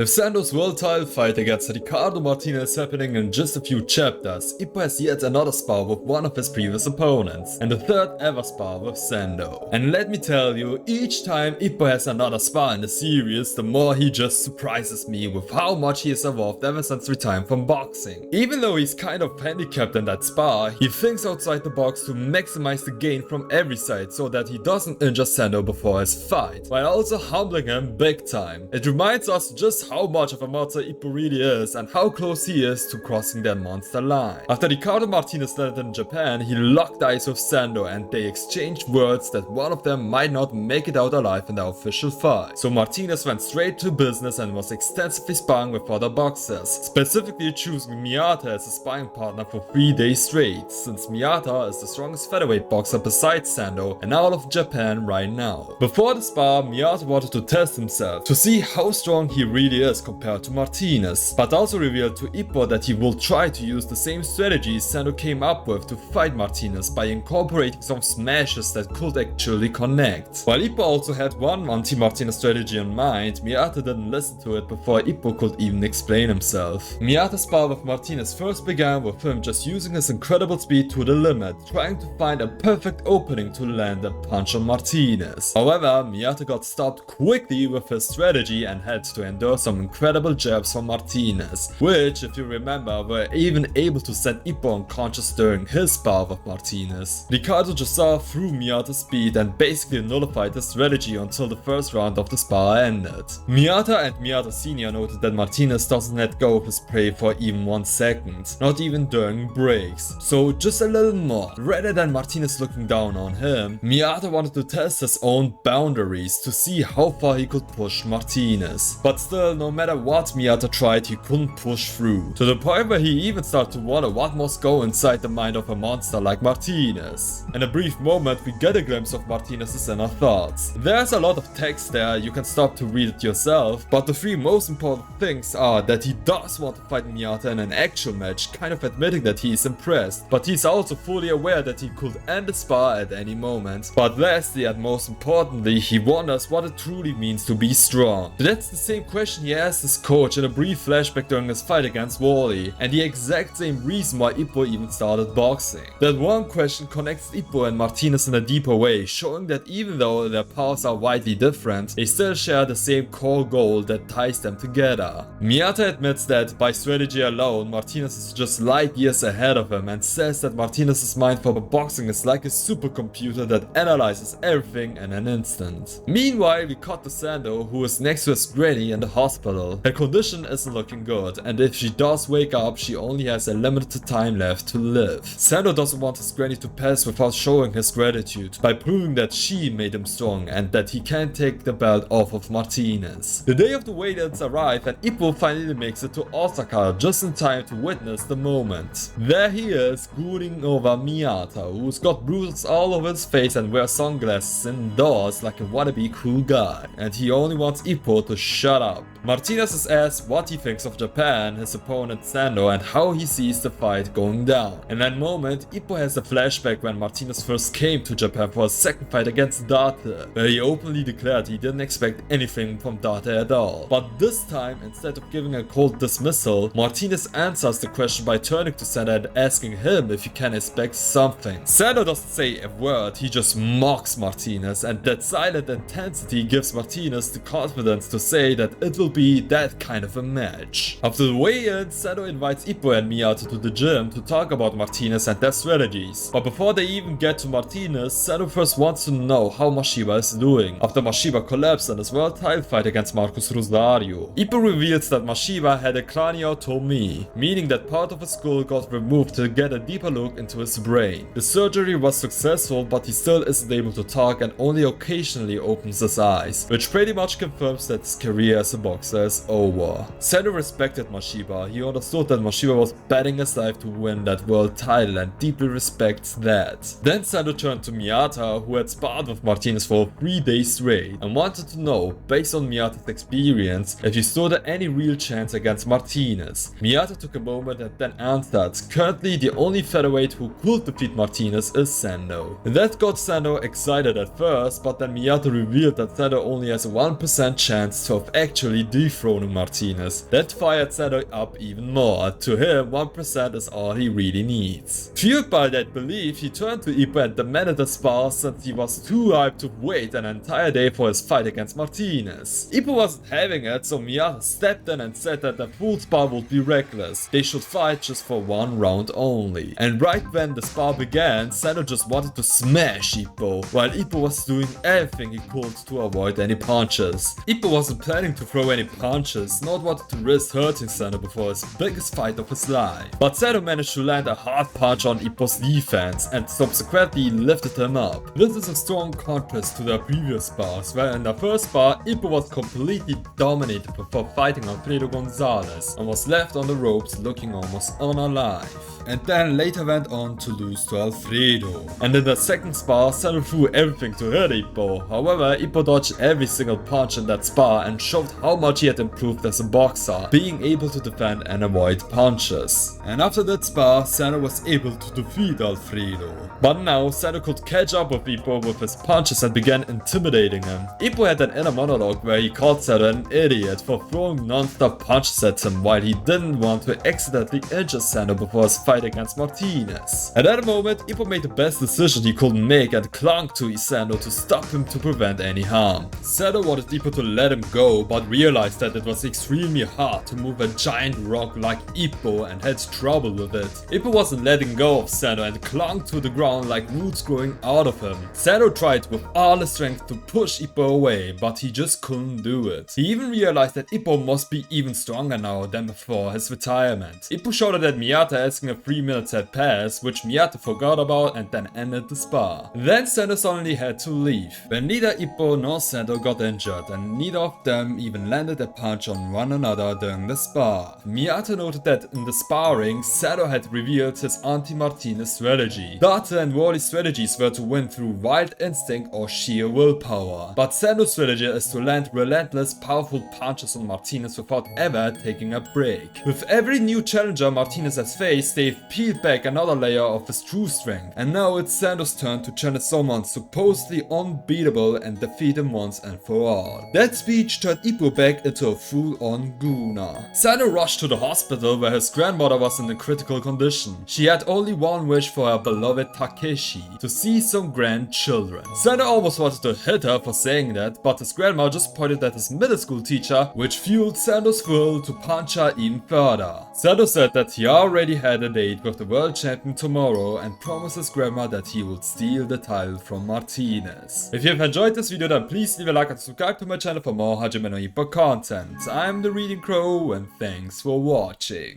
With Sendo's world title fight against Ricardo Martinez happening in just a few chapters, Ippo has yet another spar with one of his previous opponents, and the third ever spar with Sendo. And let me tell you, each time Ippo has another spar in the series, the more he just surprises me with how much he has evolved ever since retiring from boxing. Even though he's kind of handicapped in that spar, he thinks outside the box to maximize the gain from every side so that he doesn't injure Sendo before his fight, while also humbling him big time. It reminds us just how much of a monster Ippo really is and how close he is to crossing that monster line. After Ricardo Martinez landed in Japan, he locked eyes with Sendo and they exchanged words that one of them might not make it out alive in the official fight. So Martinez went straight to business and was extensively sparring with other boxers, specifically choosing Miyata as a sparring partner for 3 days straight, since Miyata is the strongest featherweight boxer besides Sendo and out of Japan right now. Before the spar, Miyata wanted to test himself to see how strong he really is compared to Martinez, but also revealed to Ippo that he will try to use the same strategies Sendo came up with to fight Martinez by incorporating some smashes that could actually connect. While Ippo also had one anti-Martinez strategy in mind, Miyata didn't listen to it before Ippo could even explain himself. Miyata's spar with Martinez first began with him just using his incredible speed to the limit, trying to find a perfect opening to land a punch on Martinez. However, Miyata got stopped quickly with his strategy and had to endure some incredible jabs from Martinez, which, if you remember, were even able to send Ippo unconscious during his spar with Martinez. Ricardo just saw through Miyata's speed and basically nullified the strategy until the first round of the spar ended. Miyata and Miyata Sr. noted that Martinez doesn't let go of his prey for even 1 second, not even during breaks. So just a little more. Rather than Martinez looking down on him, Miyata wanted to test his own boundaries to see how far he could push Martinez. But still, no matter what Miyata tried, he couldn't push through, to the point where he even started to wonder what must go inside the mind of a monster like Martinez. In a brief moment, we get a glimpse of Martinez's inner thoughts. There's a lot of text there, you can stop to read it yourself, but the 3 most important things are that he does want to fight Miyata in an actual match, kind of admitting that he is impressed, but he's also fully aware that he could end the spar at any moment. But lastly and most importantly, he wonders what it truly means to be strong. That's the same question he asked his coach in a brief flashback during his fight against Wally, and the exact same reason why Ippo even started boxing. That one question connects Ippo and Martinez in a deeper way, showing that even though their paths are widely different, they still share the same core goal that ties them together. Miyata admits that by strategy alone, Martinez is just light years ahead of him and says that Martinez's mind for boxing is like a supercomputer that analyzes everything in an instant. Meanwhile, we cut to Sendo, who is next to his granny in the hospital. Her condition isn't looking good, and if she does wake up, she only has a limited time left to live. Sendo doesn't want his granny to pass without showing his gratitude, by proving that she made him strong and that he can't take the belt off of Martinez. The day of the weigh-ins arrive and Ippo finally makes it to Osaka just in time to witness the moment. There he is, brooding over Miyata, who's got bruises all over his face and wears sunglasses indoors like a wannabe cool guy, and he only wants Ippo to shut up. Martinez is asked what he thinks of Japan, his opponent Sendo, and how he sees the fight going down. In that moment, Ippo has a flashback when Martinez first came to Japan for his second fight against Date, where he openly declared he didn't expect anything from Date at all. But this time, instead of giving a cold dismissal, Martinez answers the question by turning to Sendo and asking him if he can expect something. Sendo doesn't say a word, he just mocks Martinez, and that silent intensity gives Martinez the confidence to say that it will be that kind of a match. After the weigh-in, Sendo invites Ippo and Miyata to the gym to talk about Martinez and their strategies. But before they even get to Martinez, Sendo first wants to know how Mashiba is doing, after Mashiba collapsed in his world title fight against Marcus Rosario. Ippo reveals that Mashiba had a craniotomy, meaning that part of his skull got removed to get a deeper look into his brain. The surgery was successful, but he still isn't able to talk and only occasionally opens his eyes, which pretty much confirms that his career as a boxer is over. Sendo respected Mashiba, he understood that Mashiba was betting his life to win that world title and deeply respects that. Then Sendo turned to Miyata, who had sparred with Martinez for 3 days straight, and wanted to know, based on Miyata's experience, if he stood any real chance against Martinez. Miyata took a moment and then answered, currently the only featherweight who could defeat Martinez is Sendo. That got Sendo excited at first, but then Miyata revealed that Sendo only has a 1% chance to have actually dethroning Martinez. That fired Sendo up even more. To him, 1% is all he really needs. Fueled by that belief, he turned to Ippo and demanded a spar since he was too hyped to wait an entire day for his fight against Martinez. Ippo wasn't having it, so Miyata stepped in and said that a full spar would be reckless. They should fight just for one round only. And right when the spar began, Sendo just wanted to smash Ippo, while Ippo was doing everything he could to avoid any punches. Ippo wasn't planning to throw any punches, nor wanted to risk hurting Sendo before his biggest fight of his life. But Sendo managed to land a hard punch on Ippo's defense and subsequently lifted him up. This is a strong contrast to their previous spars, where in the first spar, Ippo was completely dominated before fighting Alfredo Gonzalez and was left on the ropes looking almost unalive. And then later went on to lose to Alfredo. And in the second spar, Sendo threw everything to hit Ippo. However, Ippo dodged every single punch in that spar and showed how much he had improved as a boxer, being able to defend and avoid punches. And after that spar, Sendo was able to defeat Alfredo. But now, Sendo could catch up with Ippo with his punches and began intimidating him. Ippo had an inner monologue where he called Sendo an idiot for throwing non-stop punches at him while he didn't want to accidentally injure Sendo before his fight against Martinez. At that moment, Ippo made the best decision he couldn't make and clung to Sendo to stop him to prevent any harm. Sendo wanted Ippo to let him go, but realized that it was extremely hard to move a giant rock like Ippo and had trouble with it. Ippo wasn't letting go of Sendo and clung to the ground like roots growing out of him. Sendo tried with all his strength to push Ippo away, but he just couldn't do it. He even realized that Ippo must be even stronger now than before his retirement. Ippo shouted at Miyata, asking if 3 minutes had passed, which Miyata forgot about and then ended the spar. Then Sendo suddenly had to leave, when neither Ippo nor Sendo got injured and neither of them even landed a punch on one another during the spar. Miyata noted that in the sparring, Sendo had revealed his anti-Martinez strategy. Data and Wally's strategies were to win through wild instinct or sheer willpower. But Sendo's strategy is to land relentless, powerful punches on Martinez without ever taking a break. With every new challenger Martinez has faced, they've peeled back another layer of his true strength. And now it's Sendo's turn to challenge someone supposedly unbeatable and defeat him once and for all. That speech turned Ippo back into a full-on gooner. Sendo rushed to the hospital where his grandmother was in a critical condition. She had only one wish for her beloved Takeshi, to see some grandchildren. Sendo almost wanted to hit her for saying that, but his grandma just pointed at his middle school teacher, which fueled Sendo's will to punch her even further. Sendo said that he already had a date with the world champion tomorrow and promised his grandma that he would steal the title from Martinez. If you have enjoyed this video, then please leave a like and subscribe to my channel for more Hajime no Ippo content. I'm the Reading Crow and thanks for watching.